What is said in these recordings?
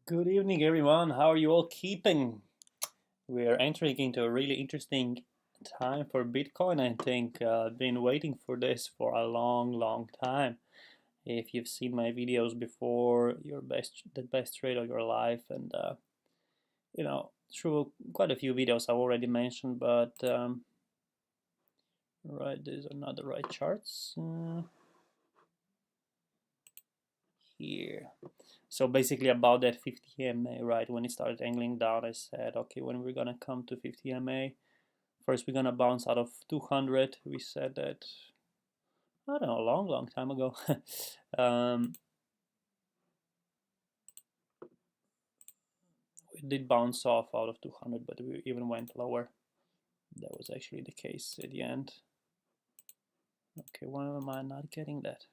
Good evening, everyone. How are you all keeping? We are entering into a really interesting time for Bitcoin. I think I've been waiting for this for a long, long time. If you've seen my videos before, the best trade of your life, and through quite a few videos I've already mentioned, but right, these are not the right charts here. So basically about that 50 MA, right? When it started angling down, I said, okay, when we're gonna come to 50 MA, first we're gonna bounce out of 200. We said that, I don't know, a long, long time ago. um, we did bounce off out of 200, but we even went lower. That was actually the case at the end. Okay, why am I not getting that?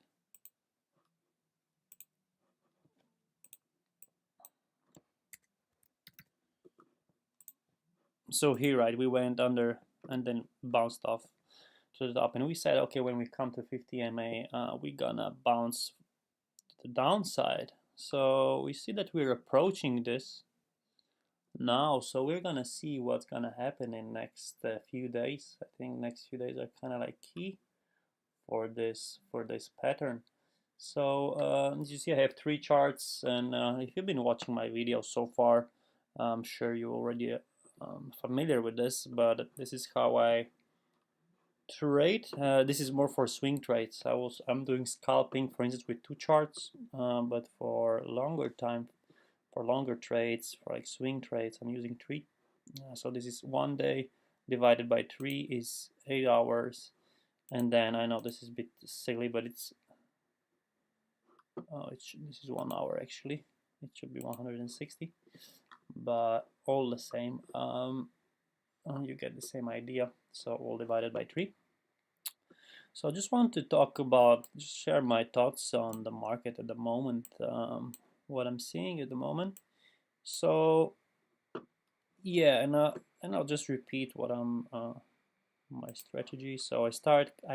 So here, right, we went under and then bounced off to the top, and we said, okay, when we come to 50 MA, we're gonna bounce to the downside. So we see that we're approaching this now, so we're gonna see what's gonna happen in next few days. I think next few days are kind of like key for this pattern. So as you see, I have three charts, and if you've been watching my videos so far, I'm sure you're already familiar with this, but this is how I trade. This is more for swing trades. I'm doing scalping, for instance, with two charts, but for longer trades, for like swing trades, I'm using three. So this is 1 day divided by 3 is 8 hours, and then I know this is a bit silly, but this is 1 hour actually. It should be 160, but all the same, you get the same idea. So all divided by 3. So I just want to just share my thoughts on the market at the moment, what I'm seeing at the moment. So yeah, and I'll just repeat what I'm my strategy. So I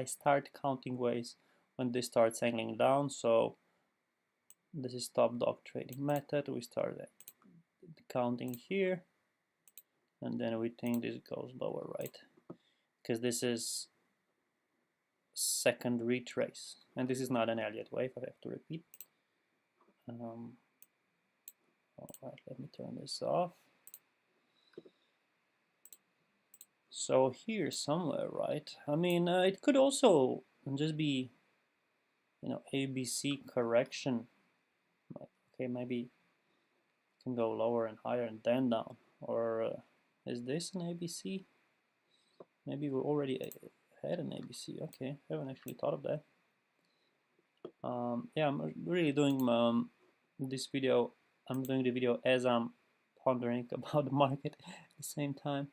start counting ways when this starts angling down. So this is top dog trading method. We start counting here, and then we think this goes lower, right? Because this is second retrace, and this is not an Elliott wave. I have to repeat. All right, let me turn this off. So here somewhere, right? I mean, it could also just be, ABC correction. Like, okay, maybe it can go lower and higher and then down. Or is this an ABC? Maybe we already had an ABC. Okay, I haven't actually thought of that. Yeah, I'm really doing this video. I'm doing the video as I'm pondering about the market at the same time.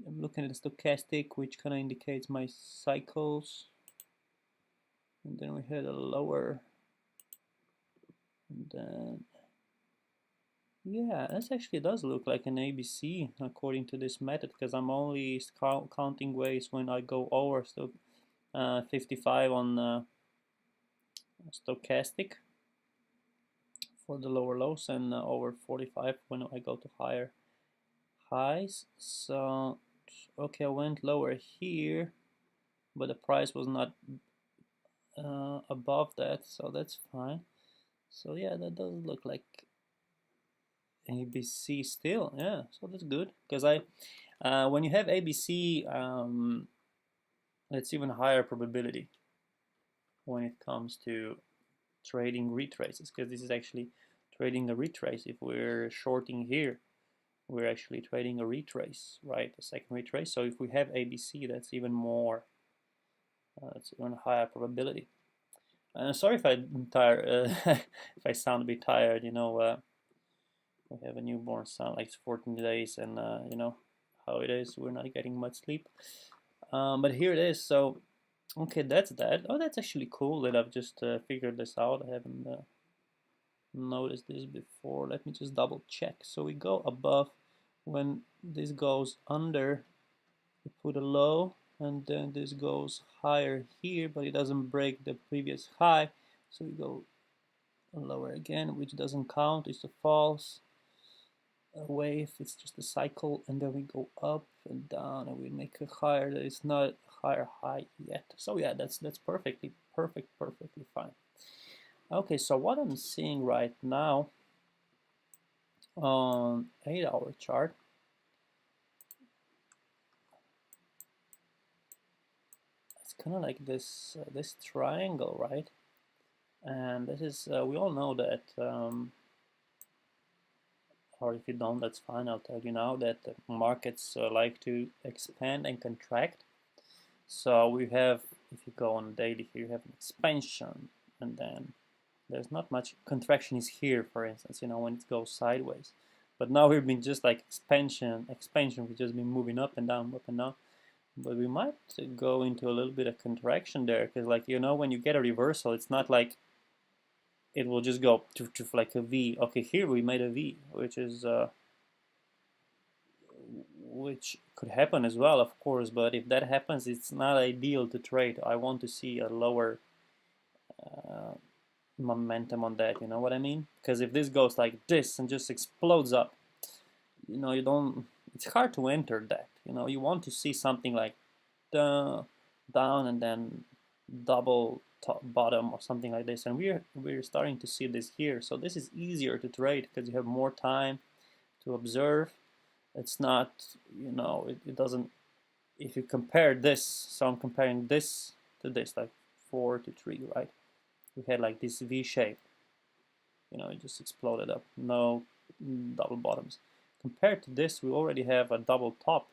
I'm looking at the stochastic, which kind of indicates my cycles. And then we had a lower, and then yeah, this actually does look like an ABC according to this method, because I'm only counting ways when I go over 55 on stochastic for the lower lows, and over 45 when I go to higher highs. So okay, I went lower here, but the price was not above that, so that's fine. So yeah, that does look like ABC still. Yeah, so that's good, because when you have ABC, it's even higher probability when it comes to trading retraces, because this is actually trading a retrace. If we're shorting here, we're actually trading a retrace, right? A second retrace. So if we have ABC, that's even more, it's even higher probability. Sorry if I'm tired, if I sound a bit tired. We have a newborn son, like it's 14 days, and you know how it is. We're not getting much sleep. But here it is. So okay, that's that. Oh, that's actually cool that I've just figured this out. I haven't noticed this before. Let me just double check. So we go above. When this goes under, we put a low, and then this goes higher here, but it doesn't break the previous high. So we go lower again, which doesn't count, it's a false wave, it's just a cycle, and then we go up and down and we make a higher. It's not a higher high yet. So yeah, that's perfectly fine. Okay, so what I'm seeing right now on 8-hour chart, it's kind of like this this triangle, right? And this is we all know that or if you don't, that's fine. I'll tell you now that the markets like to expand and contract. So we have, if you go on daily here, you have an expansion, and then there's not much contraction is here, for instance, when it goes sideways. But now we've been just like expansion, we've just been moving up and down, up and down. But we might go into a little bit of contraction there, because like, when you get a reversal, it's not like it will just go to like a V. Okay, here we made a V, which is which could happen as well, of course. But if that happens, it's not ideal to trade. I want to see a lower momentum on that. You know what I mean? Because if this goes like this and just explodes up, you don't. It's hard to enter that. You want to see something like down and then double top bottom or something like this, and we're starting to see this here. So this is easier to trade because you have more time to observe. It's not, it doesn't. If you compare this, so I'm comparing this to this, like 4 to 3, right? We had like this V shape, it just exploded up, no double bottoms. Compared to this, we already have a double top,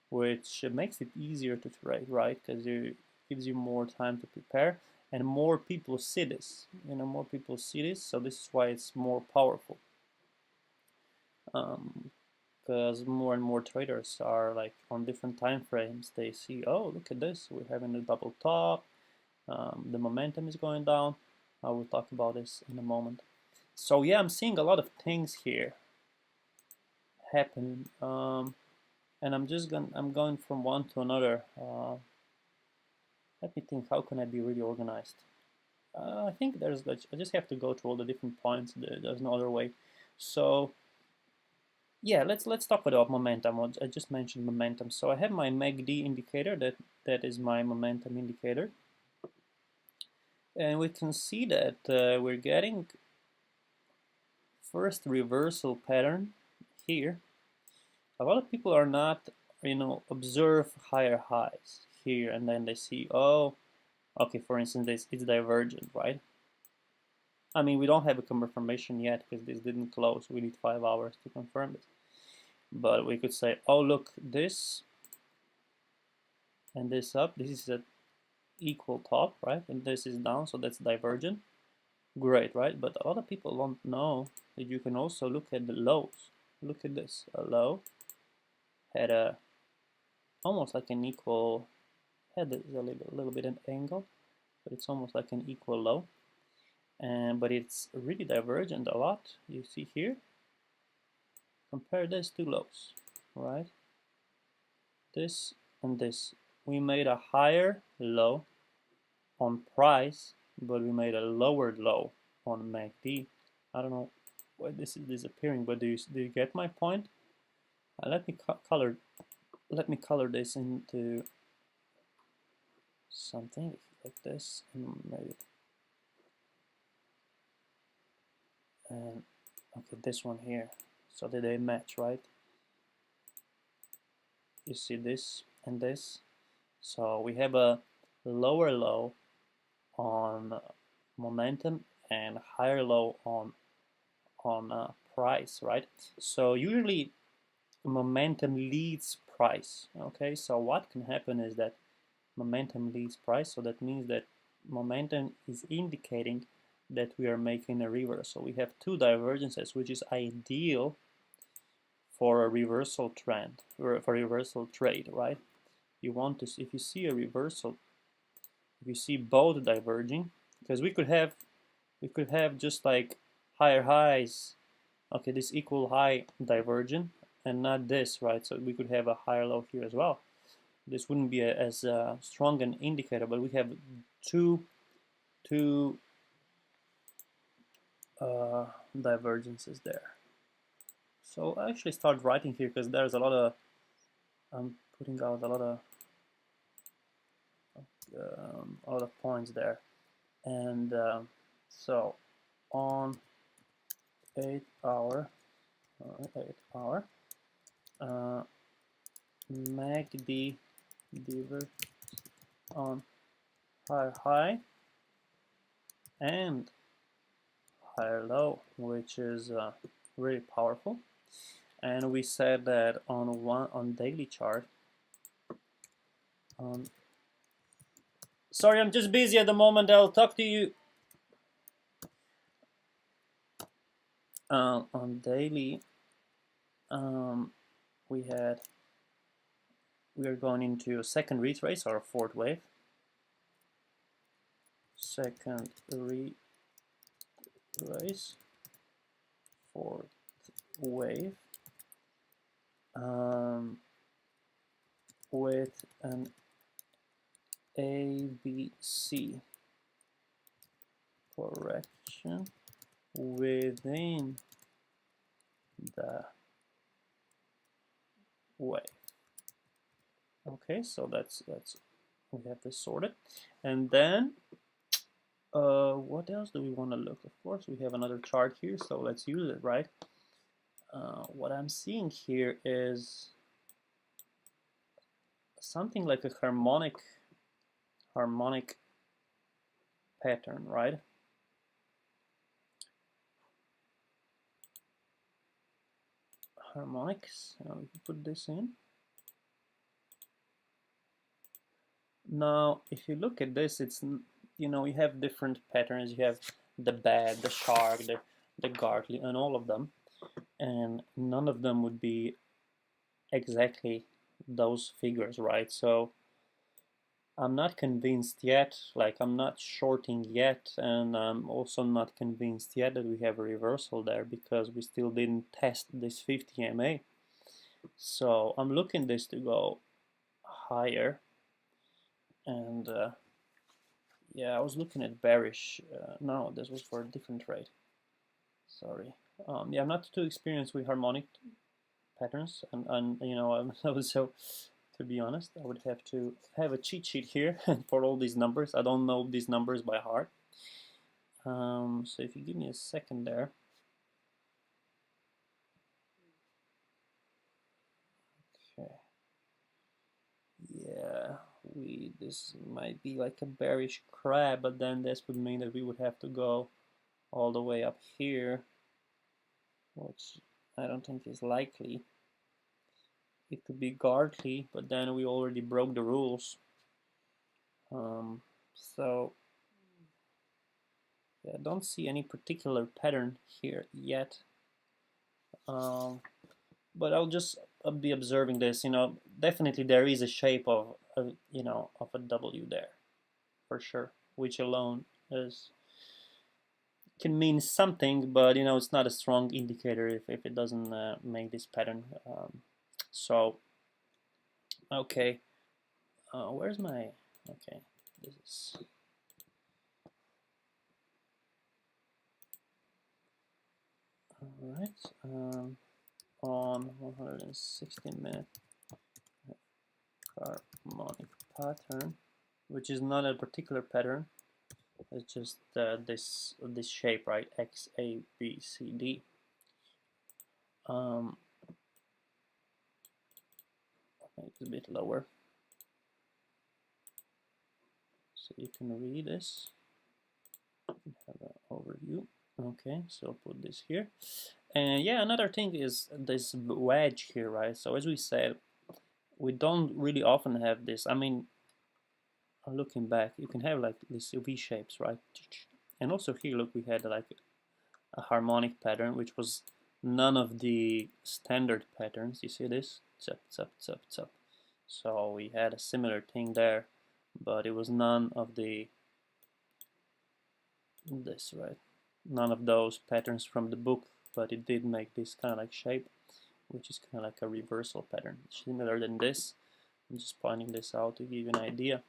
which makes it easier to trade, right? Because it gives you more time to prepare, and more people see this. More people see this, so this is why it's more powerful. Because more and more traders are like on different time frames. They see, oh, look at this, we're having a double top. The momentum is going down. I will talk about this in a moment. So yeah, I'm seeing a lot of things here happen. And I'm going from one to another. Let me think, how can I be really organized? I think I just have to go through all the different points. There's no other way. So yeah, let's talk about momentum. I just mentioned momentum. So I have my MACD indicator. That is my momentum indicator, and we can see that we're getting first reversal pattern here. A lot of people are not, observe higher highs here, and then they see, oh, okay, for instance, it's divergent, right? I mean, we don't have a confirmation yet because this didn't close. We need 5 hours to confirm this. But we could say, oh, look, this and this up. This is an equal top, right? And this is down, so that's divergent. Great, right? But a lot of people don't know that you can also look at the lows. Look at this. A low had almost like an equal, had a little bit an angle, but it's almost like an equal low. But it's really divergent a lot. You see here. Compare this to lows, right? This and this. We made a higher low on price, but we made a lower low on MACD. I don't know why this is disappearing, but do you get my point? Let me color this into something like this, and maybe okay, this one here. So that they match, right? You see this and this. So we have a lower low on momentum and higher low on price, right? So usually momentum leads price. Okay, so what can happen is that momentum leads price. So that means that momentum is indicating that we are making a reversal. We have two divergences, which is ideal for a reversal trend or for a reversal trade, right? You want to see, if you see a reversal, if you see both diverging, because we could have just like higher highs, okay, this equal high divergent, and not this, right? So we could have a higher low here as well. This wouldn't be as strong an indicator, but we have two divergences there. So I actually start writing here because there's a lot of, I'm putting out a lot of points there. And so on 8 hour, MACD diverge on higher high and higher low, which is really powerful. And we said that on daily chart. Sorry, I'm just busy at the moment. I'll talk to you on daily. We are going into a second retrace or a fourth wave. Second retrace, fourth wave, with an ABC correction within the wave. Okay, so that's we have this sorted, and then what else do we want to look? Of course, we have another chart here, so let's use it, right? What I'm seeing here is something like a harmonic pattern, right? Harmonics. We can put this in. Now, if you look at this, it's, you know, you have different patterns. You have the bat, the shark, the gartley, and all of them, and none of them would be exactly those figures, right? So I'm not convinced yet, like I'm not shorting yet, and I'm also not convinced yet that we have a reversal there because we still didn't test this 50 MA. So I'm looking this to go higher, and yeah, I was looking at bearish. No, this was for a different trade. Sorry. Yeah, I'm not too experienced with harmonic patterns, and you know, so to be honest, I would have to have a cheat sheet here for all these numbers. I don't know these numbers by heart. So if you give me a second there. Okay. Yeah, this might be like a bearish crab, but then this would mean that we would have to go all the way up here, which I don't think is likely. It could be Gartley, but then we already broke the rules. So yeah, I don't see any particular pattern here yet. But I'll just be observing this. You know, definitely there is a shape of you know, of a W there, for sure, which alone is can mean something, but you know, it's not a strong indicator if it doesn't make this pattern. So okay, where's my, okay, this is, all right, on 160-minute harmonic pattern, which is not a particular pattern, it's just this shape, right? X, A, B, C, D. Make it a bit lower so you can read this. Have an overview. Okay, so I'll put this here. And yeah, another thing is this wedge here, right? So as we said, we don't really often have this. I mean, looking back, you can have like these V shapes, right? And also here, look, we had like a harmonic pattern, which was none of the standard patterns. You see this? Zup, zup, zup, zup. So we had a similar thing there, but it was none of the this, right? None of those patterns from the book, but it did make this kind of like shape, which is kind of like a reversal pattern, similar than this. I'm just pointing this out to give you an idea.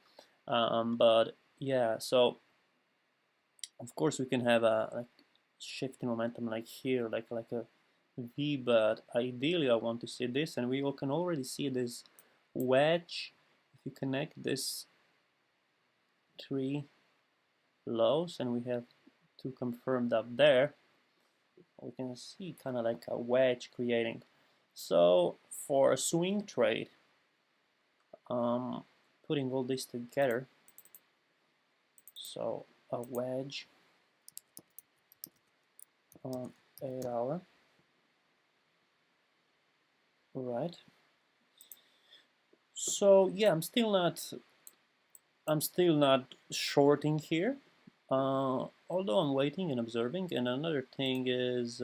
But yeah, so of course we can have a like shifting momentum like here, like a V, but ideally I want to see this, and we can already see this wedge. If you connect this three lows, and we have two confirmed up there, we can see kind of like a wedge creating. So for a swing trade, putting all this together, so a wedge on 8 hour, right? So yeah, I'm still not shorting here, although I'm waiting and observing. And another thing is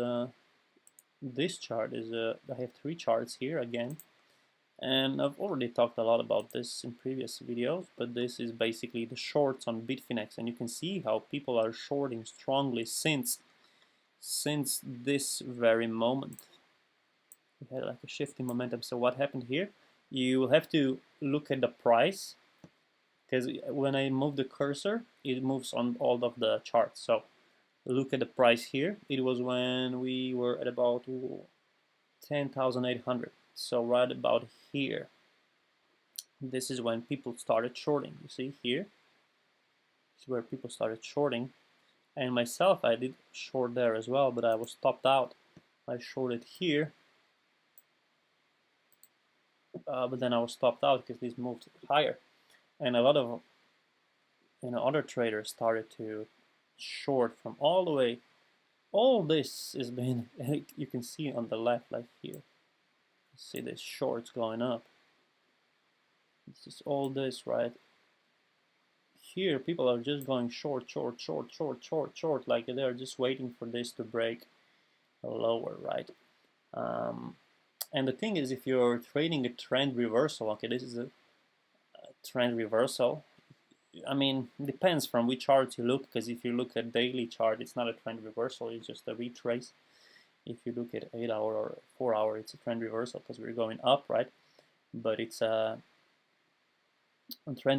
this chart is I have three charts here again, and I've already talked a lot about this in previous videos, but this is basically the shorts on Bitfinex, and you can see how people are shorting strongly since this very moment. We had like a shift in momentum. So what happened here? You will have to look at the price, because when I move the cursor, it moves on all of the charts. So look at the price here. It was when we were at about 10,800. So right about here, this is when people started shorting. You see here, this is where people started shorting. And myself, I did short there as well, but I was stopped out. I shorted here, but then I was stopped out because this moved higher. And a lot of other traders started to short from all the way. All this has been, you can see on the left, like here. You see this shorts going up. This is all this, right? Here, people are just going short, short, short, short, short, short, like they're just waiting for this to break lower, right? And the thing is, if you're trading a trend reversal, okay, this is a trend reversal. I mean, it depends from which chart you look, because if you look at daily chart, it's not a trend reversal, it's just a retrace. If you look at 8 hour or 4 hour, it's a trend reversal because we're going up, right? But it's trend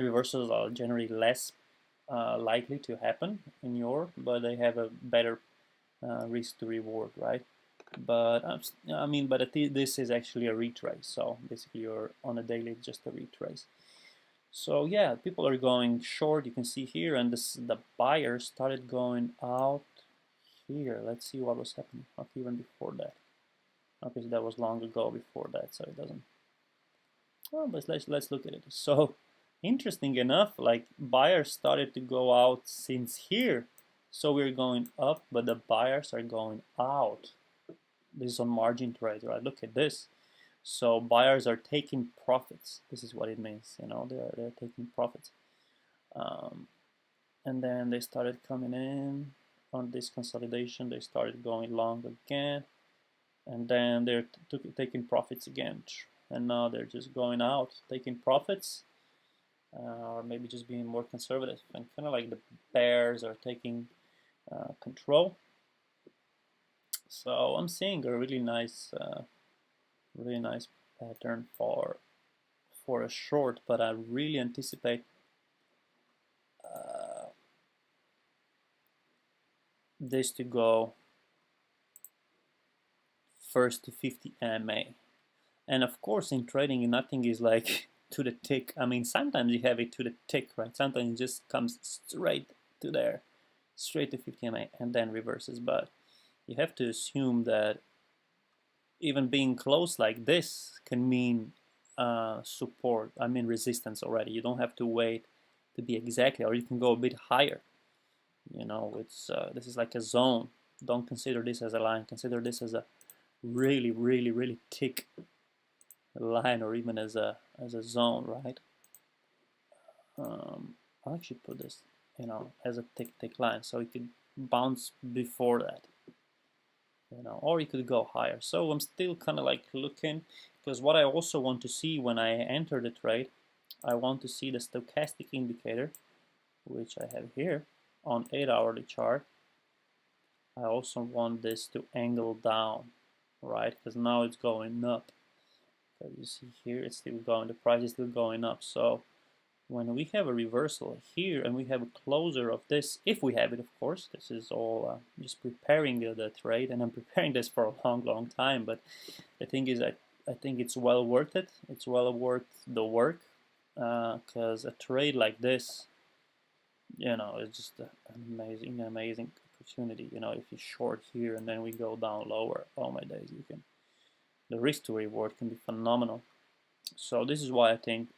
reversals are generally less likely to happen in your, but they have a better risk to reward, right? But I mean, but this is actually a retrace. So basically, you're on a daily, it's just a retrace. So yeah, people are going short. You can see here, and the buyers started going out here. Let's see what was happening. Okay, even before that. Okay, so that was long ago before that, so it doesn't. Oh, but let's look at it. So interesting enough, like buyers started to go out since here. So we're going up, but the buyers are going out. This is on margin trade, right? Look at this. So buyers are taking profits. This is what it means, they're taking profits. And then they started coming in on this consolidation. They started going long again, and then they're taking profits again. And now they're just going out, taking profits, or maybe just being more conservative. And kind of like the bears are taking control. So I'm seeing a really nice pattern for a short, but I really anticipate this to go first to 50 MA. And of course, in trading, nothing is like to the tick. I mean, sometimes you have it to the tick, right? Sometimes it just comes straight to there, straight to 50 MA, and then reverses. But you have to assume that even being close like this can mean support, I mean resistance already. You don't have to wait to be exactly, or you can go a bit higher. It's this is like a zone. Don't consider this as a line. Consider this as a really, really, really thick line, or even as a zone, right? I'll actually put this, as a thick line, so it could bounce before that. Or you could go higher. So I'm still kind of like looking, because what I also want to see when I enter the trade, I want to see the stochastic indicator, which I have here on 8-hourly chart. I also want this to angle down, right? Because now it's going up. As you see here, it's still going, the price is still going up. So when we have a reversal here and we have a closer of this, if we have it, of course, this is all just preparing the trade, and I'm preparing this for a long time, but the thing is, I think it's well worth it. It's well worth the work, because a trade like this, it's just an amazing opportunity. If you short here and then we go down lower, oh my days, the risk to reward can be phenomenal. So this is why I think,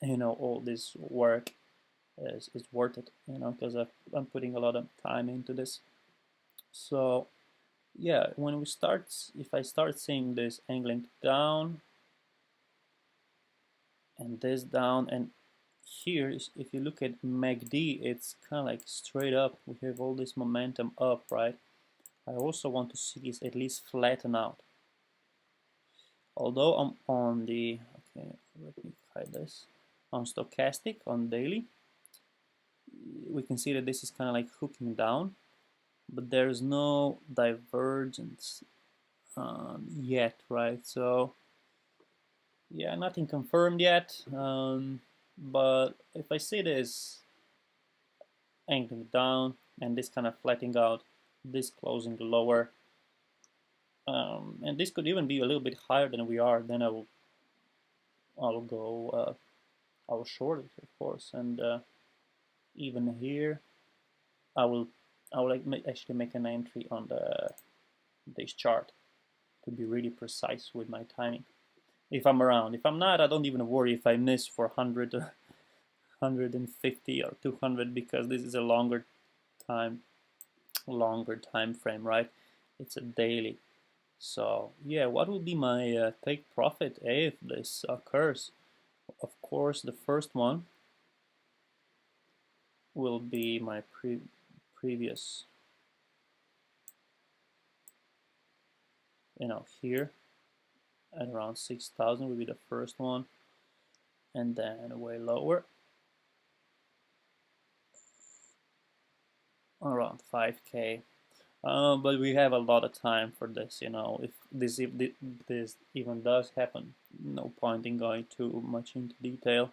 all this work is worth it, because I'm putting a lot of time into this. So yeah, if I start seeing this angling down and this down, and here if you look at MACD, it's kind of like straight up. We have all this momentum up, right? I also want to see this at least flatten out. Although I'm on the, okay, let me hide this, on stochastic, on daily, we can see that this is kind of like hooking down, but there's no divergence yet, right? So yeah, nothing confirmed yet, but if I see this angling down and this kind of flattening out, this closing lower, and this could even be a little bit higher than we are, then I'll go, I'll short it, of course, and even here I will actually make an entry on this chart to be really precise with my timing. If I'm around. If I'm not, I don't even worry if I miss for 100 or 150 or 200, because this is a longer time frame, right? It's a daily. So yeah, what will be my take profit if this occurs? Of course, the first one will be my previous, here at around 6,000 will be the first one, and then way lower around 5K. But we have a lot of time for this, if this even does happen, no point in going too much into detail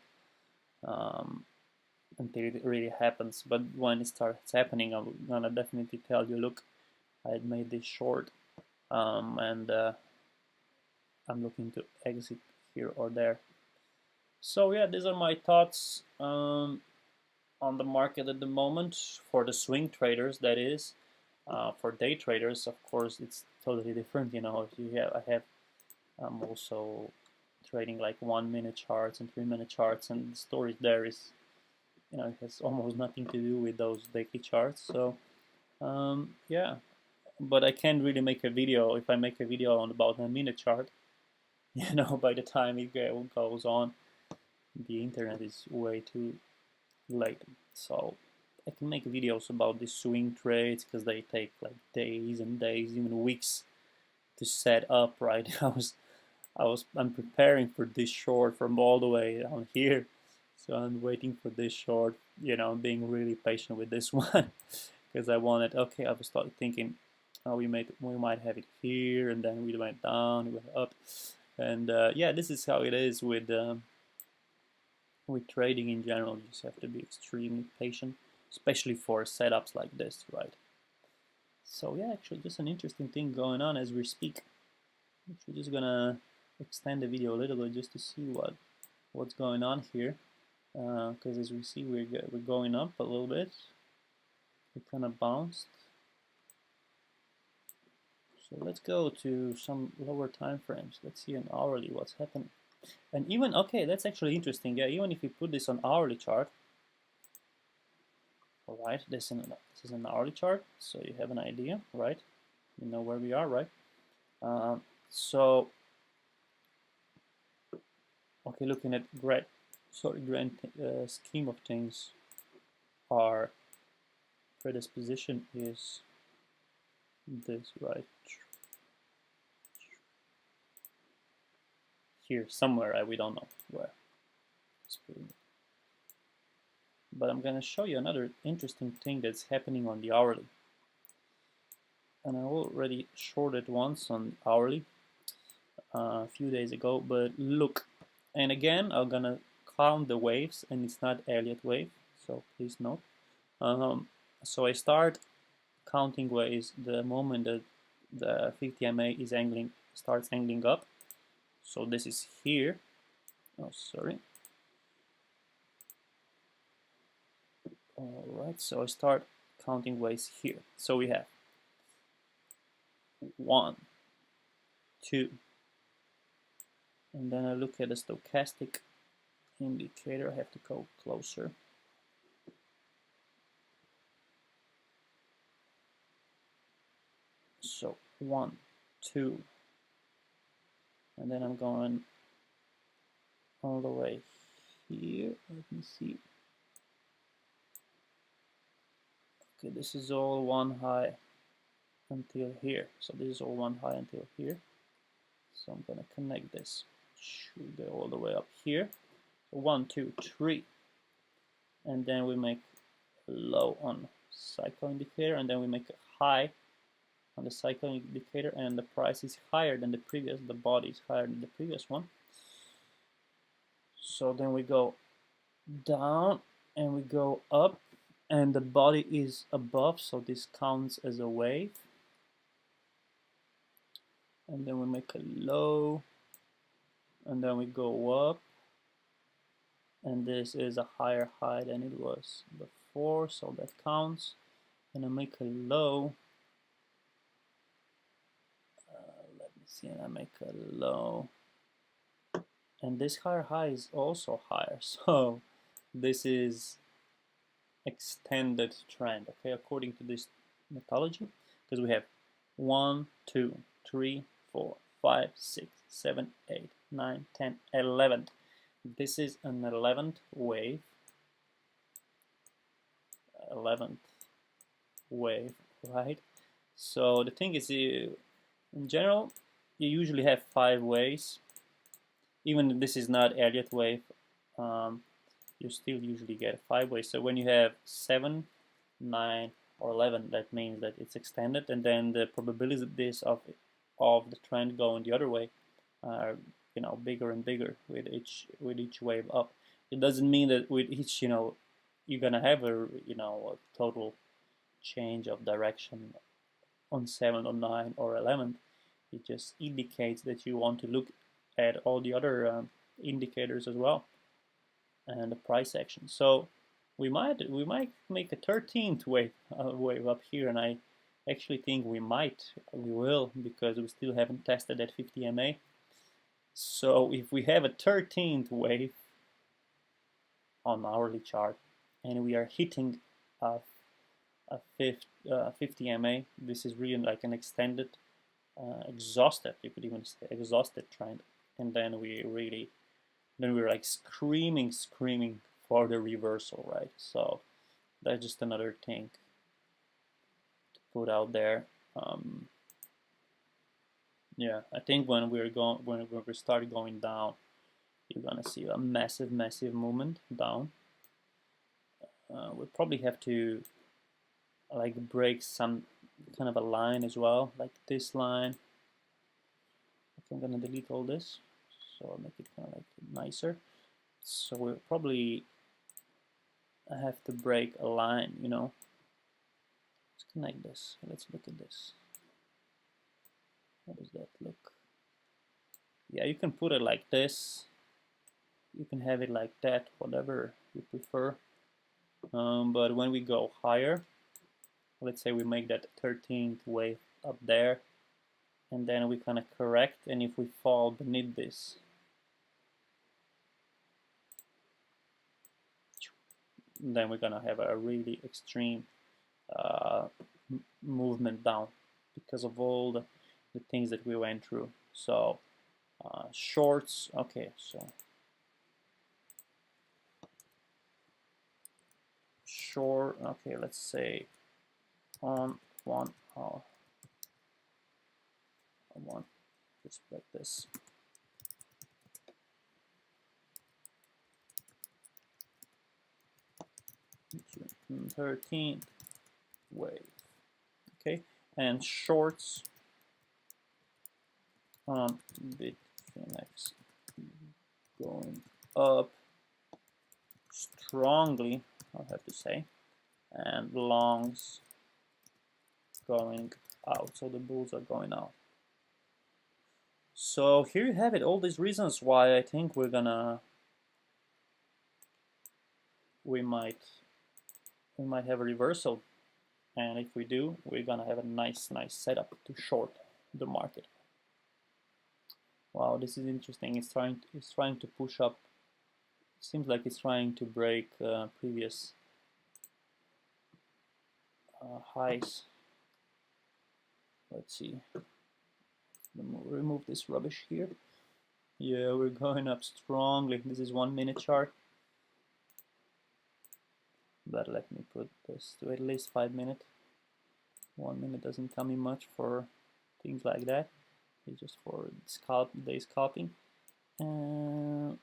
until it really happens. But when it starts happening, I'm gonna definitely tell you, look, I had made this short, and I'm looking to exit here or there. So yeah, these are my thoughts on the market at the moment for the swing traders, that is. For day traders, of course, it's totally different. I'm also trading like 1 minute charts and 3 minute charts, and the story there is, it has almost nothing to do with those daily charts. So yeah, but I can't really make a video. If I make a video on about a minute chart, by the time it goes on, the internet is way too late. So I can make videos about these swing trades because they take like days and days, even weeks to set up, right? I'm preparing for this short from all the way down here. So I'm waiting for this short, I'm being really patient with this one because I wanted, okay, I was thinking, we might have it here, and then we went down, we went up. And yeah, this is how it is with trading in general. You just have to be extremely patient, especially for setups like this, right? So yeah, actually just an interesting thing going on as we speak. We're just gonna extend the video a little bit just to see what's going on here, because as we see, we're going up a little bit. We kind of bounced. So let's go to some lower time frames. Let's see an hourly what's happening. And even, okay, that's actually interesting. Yeah, even if we put this on hourly chart, all right, this is an hourly chart, so you have an idea, right? You know where we are, right? So, okay, looking at grand scheme of things, our predisposition is this, right? Here somewhere, we don't know where. But I'm going to show you another interesting thing that's happening on the hourly. And I already shorted once on hourly a few days ago, but look. And again, I'm going to count the waves, and it's not Elliott wave, so please note. So I start counting waves the moment that the 50 MA is starts angling up. So this is here. Oh, sorry. All right, so I start counting waves here. So we have 1, 2, and then I look at the stochastic indicator. I have to go closer. So 1, 2, and then I'm going all the way here. Let me see. Okay, this is all one high until here. So this is all one high until here. So I'm gonna connect this. Should go all the way up here. So 1, 2, 3, and then we make a low on cycle indicator, and then we make a high on the cycle indicator, and the price is higher than the previous. The body is higher than the previous one. So then we go down and we go up, and the body is above, so this counts as a wave. And then we make a low, and then we go up, and this is a higher high than it was before, so that counts. And I make a low, let me see, and I make a low, and this higher high is also higher, so this is extended trend, okay, according to this methodology, because we have 1, 2, 3, 4, 5, 6, 7, 8, 9, 10, 11. This is an 11th wave. 11th wave, right? So the thing is, in general, you usually have 5 waves. Even if this is not Elliott wave, you still usually get 5 waves. So when you have 7, 9, or 11, that means that it's extended, and then the probabilities of the trend going the other way are, you know, bigger and bigger with each wave up. It doesn't mean that with each, you know, you're gonna have a, you know, a total change of direction on 7 or 9 or 11. It just indicates that you want to look at all the other indicators as well and the price action. So we might make a 13th wave up here, and I actually think we will, because we still haven't tested that 50 MA. So if we have a 13th wave on hourly chart and we are hitting a 50 MA, this is really like an extended, exhausted, you could even say exhausted trend, and then we're like screaming for the reversal, right? So that's just another thing to put out there. Yeah, I think when we start going down, you're gonna see a massive movement down. We'll probably have to like break some kind of a line as well, like this line. Okay, I'm gonna delete all this, so I'll make it kind of like nicer. So we'll probably have to break a line, you know. Let's connect this. Let's look at this. How does that look? Yeah, you can put it like this. You can have it like that, whatever you prefer. But when we go higher, let's say we make that 13th wave up there, and then we kind of correct, and if we fall beneath this, then we're gonna have a really extreme movement down because of all the things that we went through. So shorts, okay, so short, okay, let's say on 1 hour, just like this. June 13th wave, okay, and shorts on Bitfinex going up strongly, I have to say, and longs going out. So the bulls are going out. So here you have it, all these reasons why I think we might have a reversal, and if we do, we're gonna have a nice setup to short the market. Wow, this is interesting. It's trying to push up. It seems like it's trying to break previous highs. Let's see. Remove this rubbish here. Yeah, we're going up strongly. This is 1 minute chart. But let me put this to at least 5 minutes. 1 minute doesn't tell me much for things like that. It's just for day scalping. All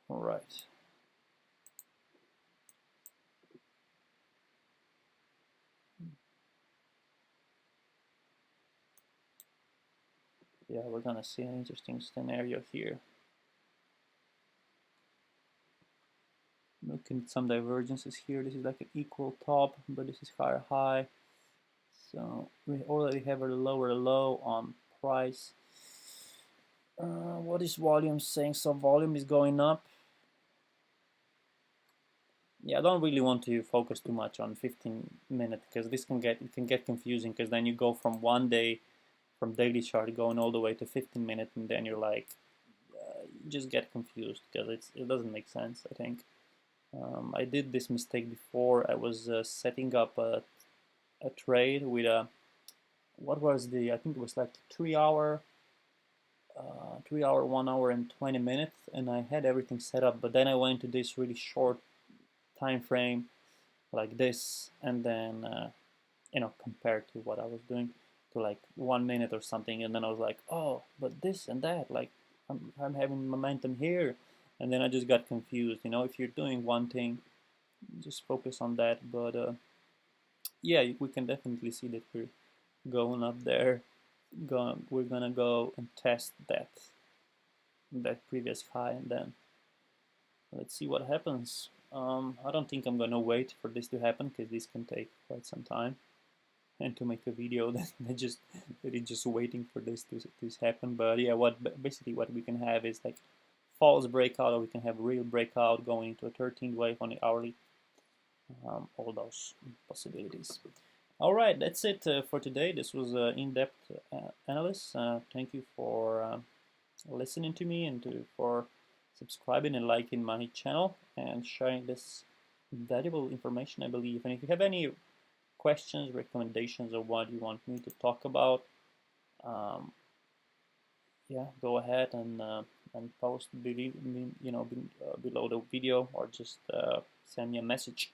right. Yeah, we're gonna see an interesting scenario here. Looking at some divergences here. This is like an equal top, but this is higher high. So we already have a lower low on price. What is volume saying? So volume is going up. Yeah, I don't really want to focus too much on 15 minutes because this can get confusing, because then you go from one day from daily chart going all the way to 15 minutes, and then you're like you just get confused because it doesn't make sense, I think. I did this mistake before. I was setting up a trade with a, what was I think it was like 3 hour, 1 hour and 20 minutes, and I had everything set up, but then I went to this really short time frame like this, and then compared to what I was doing to like 1 minute or something, and then I was like, oh, but this and that, like I'm having momentum here, and then I just got confused. If you're doing one thing, just focus on that. But yeah, we can definitely see that we're going up there. We're gonna go and test that previous high, and then let's see what happens. I don't think I'm gonna wait for this to happen, because this can take quite some time, and to make a video that is just waiting for this to happen. But yeah, basically what we can have is like false breakout, or we can have real breakout going into a 13th wave on the hourly. All those possibilities. All right, that's it for today. This was an in-depth analysis. Thank you for listening to me, and for subscribing and liking my channel and sharing this valuable information, I believe. And if you have any questions, recommendations, or what you want me to talk about, yeah, go ahead and post below the video, or just send me a message.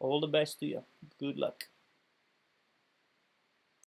All the best to you. Good luck.